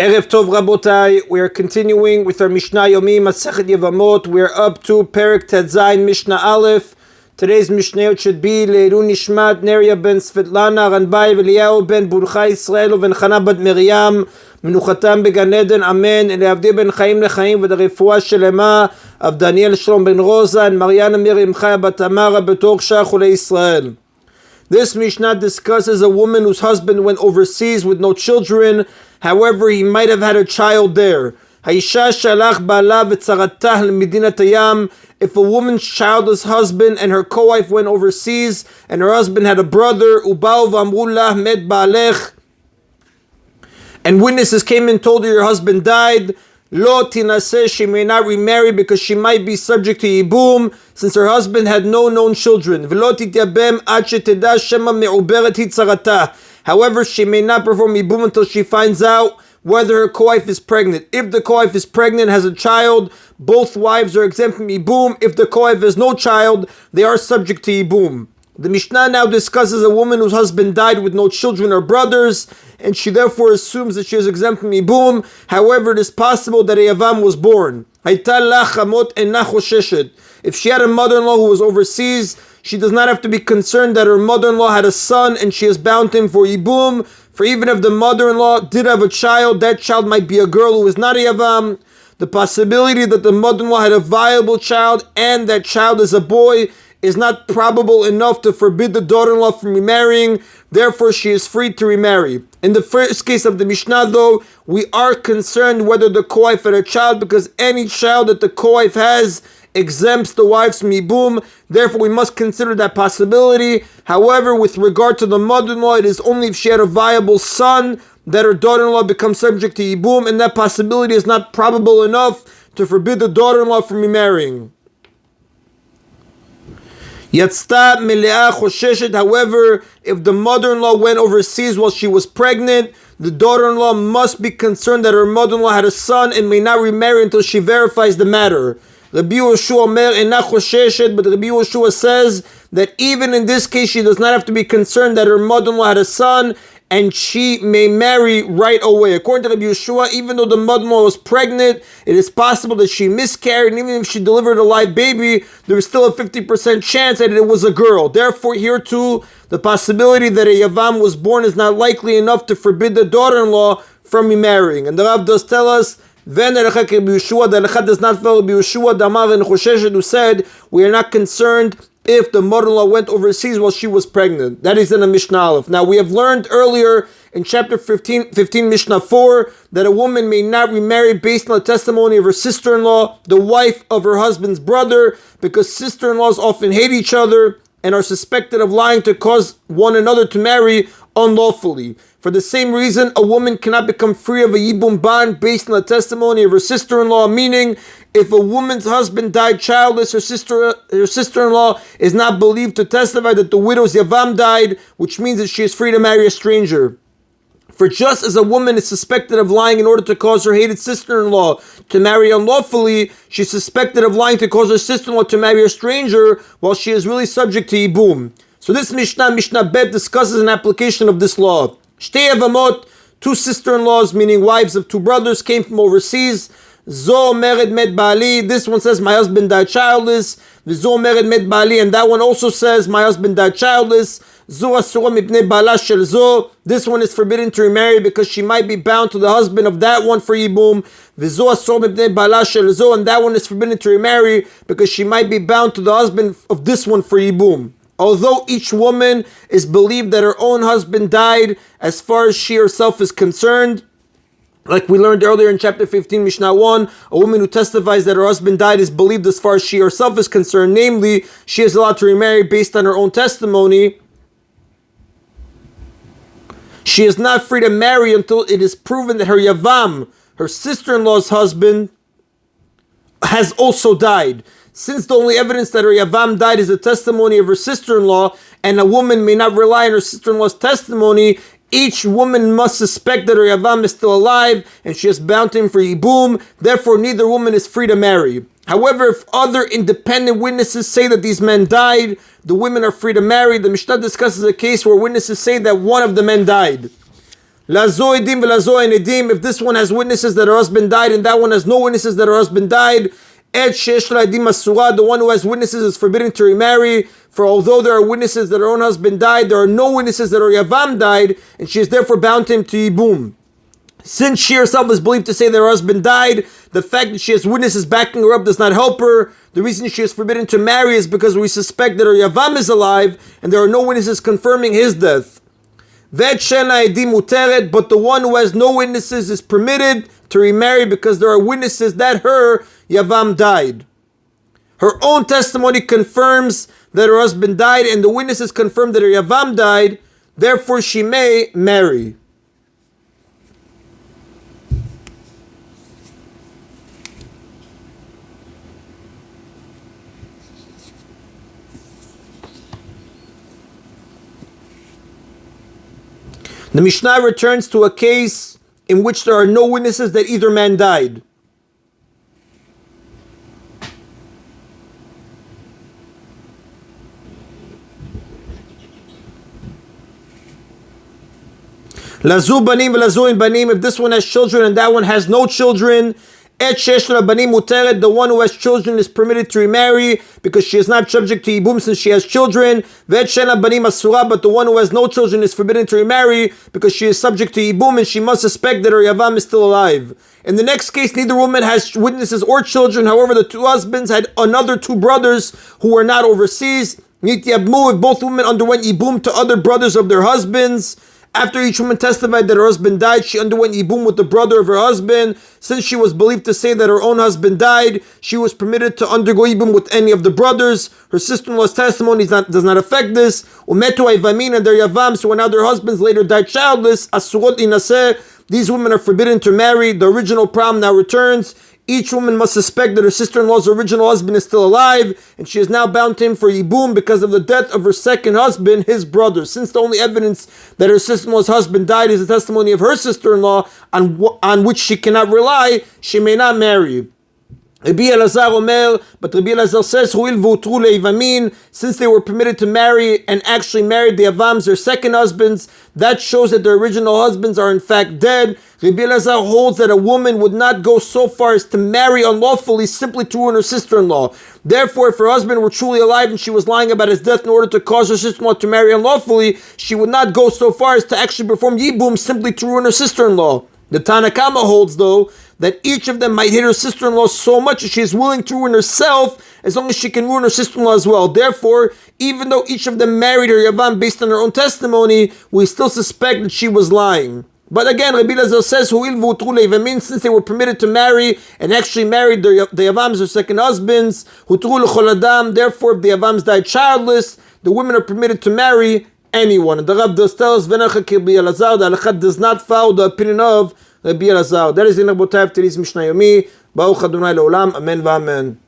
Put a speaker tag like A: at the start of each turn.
A: Erev Tov Rabotai, we are continuing with our Mishna Yomi, Masechet Yevamot. We are up to Perek Tet Zayin, Mishnah Aleph. Today's Mishnayot should be Leiru Nishmat, Neria ben Svetlana, Ranbai, Eliyahu ben Burcha Israel, ben Chana bat Miriam, Menuchatam began Eden, Amen. Leavdi ben Chaim lechaim, v'derefua shelema, of Daniel Shalom ben Rosa, and Mariana Miriam Chaya bat Tamara, betor Shachule Israel. This Mishnah discusses a woman whose husband went overseas with no children. However, he might have had a child there. If a woman's childless husband and her co-wife went overseas and her husband had a brother, and witnesses came and told her your husband died, she may not remarry because she might be subject to yibum since her husband had no known children. However, she may not perform yibum until she finds out whether her co-wife is pregnant. If the co-wife is pregnant, has a child, both wives are exempt from yibum. If the co-wife has no child, they are subject to yibum. The Mishnah now discusses a woman whose husband died with no children or brothers, and she therefore assumes that she is exempt from yibum. However, it is possible that a Yavam was born. If she had a mother-in-law who was overseas, she does not have to be concerned that her mother-in-law had a son and she is bound to him for yibum. For even if the mother-in-law did have a child, that child might be a girl who is not a Yavam. The possibility that the mother-in-law had a viable child and that child is a boy is not probable enough to forbid the daughter-in-law from remarrying. Therefore, she is free to remarry. In the first case of the Mishnah, though, we are concerned whether the co-wife had a child because any child that the co-wife has exempts the wives from yibum. Therefore, we must consider that possibility. However, with regard to the mother-in-law, it is only if she had a viable son that her daughter-in-law becomes subject to yibum, and that possibility is not probable enough to forbid the daughter-in-law from remarrying. However, if the mother-in-law went overseas while she was pregnant, the daughter-in-law must be concerned that her mother-in-law had a son and may not remarry until she verifies the matter. Rabbi Yehoshua but Rabbi Yehoshua says that even in this case she does not have to be concerned that her mother-in-law had a son, and she may marry right away. According to Rabbi Yehoshua, even though the mother-in-law was pregnant, it is possible that she miscarried, and even if she delivered a live baby, there is still a 50% chance that it was a girl. Therefore, here too, the possibility that a Yavam was born is not likely enough to forbid the daughter-in-law from remarrying. And the Rav does tell us, the Alecha does not follow Rabbi Yehoshua, Damar and Chosheshet, who said, we are not concerned if the mother-in-law went overseas while she was pregnant. That is in the Mishnah Aleph. Now, we have learned earlier in chapter 15 Mishnah 4, that a woman may not remarry based on the testimony of her sister-in-law, the wife of her husband's brother, because sister-in-laws often hate each other and are suspected of lying to cause one another to marry unlawfully. For the same reason, a woman cannot become free of a yibum bond based on the testimony of her sister-in-law, meaning if a woman's husband died childless, her sister-in-law is not believed to testify that the widow's Yavam died, which means that she is free to marry a stranger. For just as a woman is suspected of lying in order to cause her hated sister-in-law to marry unlawfully, she is suspected of lying to cause her sister-in-law to marry a stranger while she is really subject to yibum. So this Mishnah Bet, discusses an application of this law. Shtei Yevamot, two sister-in-laws, meaning wives of two brothers, came from overseas. Zo mered met Bali. This one says, my husband died childless. Zo mered met Bali. And that one also says, my husband died childless. Zo asura mipnei bala shel zo. This one is forbidden to remarry because she might be bound to the husband of that one for yibum. V'zo asura mipnei bala shel zo. And that one is forbidden to remarry because she might be bound to the husband of this one for yibum. Although each woman is believed that her own husband died as far as she herself is concerned, like we learned earlier in chapter 15, Mishnah 1, a woman who testifies that her husband died is believed as far as she herself is concerned, namely, she is allowed to remarry based on her own testimony. She is not free to marry until it is proven that her Yavam, her sister-in-law's husband, has also died. Since the only evidence that her Yavam died is the testimony of her sister-in-law, and a woman may not rely on her sister-in-law's testimony, each woman must suspect that her Yavam is still alive, and she is bound to him for yibum. Therefore, neither woman is free to marry. However, if other independent witnesses say that these men died, the women are free to marry. The Mishnah discusses a case where witnesses say that one of the men died. Lazo edim v'lazo en edim. If this one has witnesses that her husband died and that one has no witnesses that her husband died, et shesh la edim asura. The one who has witnesses is forbidden to remarry. For although there are witnesses that her own husband died, there are no witnesses that her yavam died, and she is therefore bound to him to yibum. Since she herself is believed to say that her husband died, the fact that she has witnesses backing her up does not help her. The reason she is forbidden to marry is because we suspect that her yavam is alive, and there are no witnesses confirming his death. But the one who has no witnesses is permitted to remarry because there are witnesses that her yavam died. Her own testimony confirms that her husband died, and the witnesses confirm that her yavam died. Therefore, she may marry. The Mishnah returns to a case in which there are no witnesses that either man died. Lazu banim v'lazu in banim. If this one has children and that one has no children, et shesh la banim muteret. The one who has children is permitted to remarry because she is not subject to yibum since she has children. Ve'et shela banim asura. But the one who has no children is forbidden to remarry because she is subject to yibum and she must suspect that her yavam is still alive. In the next case, neither woman has witnesses or children. However, the two husbands had another two brothers who were not overseas. Nitiyabmu. If both women underwent yibum to other brothers of their husbands. After each woman testified that her husband died, she underwent yibum with the brother of her husband. Since she was believed to say that her own husband died, she was permitted to undergo yibum with any of the brothers. Her sister-in-law's testimony does not affect this. Umetu ayvamin, and their yavam, so when now their husbands later died childless, asurot inaseh. These women are forbidden to marry. The original problem now returns. Each woman must suspect that her sister-in-law's original husband is still alive, and she is now bound to him for yibum because of the death of her second husband, his brother. Since the only evidence that her sister-in-law's husband died is the testimony of her sister-in-law, on which she cannot rely, she may not marry. Rabbi Elazar Omer, but Rabbi Elazar says, since they were permitted to marry and actually married the Avams, their second husbands, that shows that their original husbands are in fact dead. Rabbi Elazar holds that a woman would not go so far as to marry unlawfully simply to ruin her sister-in-law. Therefore, if her husband were truly alive and she was lying about his death in order to cause her sister-in-law to marry unlawfully, she would not go so far as to actually perform yibum simply to ruin her sister-in-law. The Tanakama holds, though, that each of them might hit her sister-in-law so much that she is willing to ruin herself as long as she can ruin her sister-in-law as well. Therefore, even though each of them married her yavam based on her own testimony, we still suspect that she was lying. But again, Rabbi Elazar says, since they were permitted to marry and actually married the yavams, their second husbands, therefore if the yavams died childless, the women are permitted to marry anyone. And the Rav does tell us, the halakha does not follow the opinion of Rabbi Elazar. That is in Rabotai of today's Mishna Yomi. Baruch Adonai Leolam. Amen v'amen.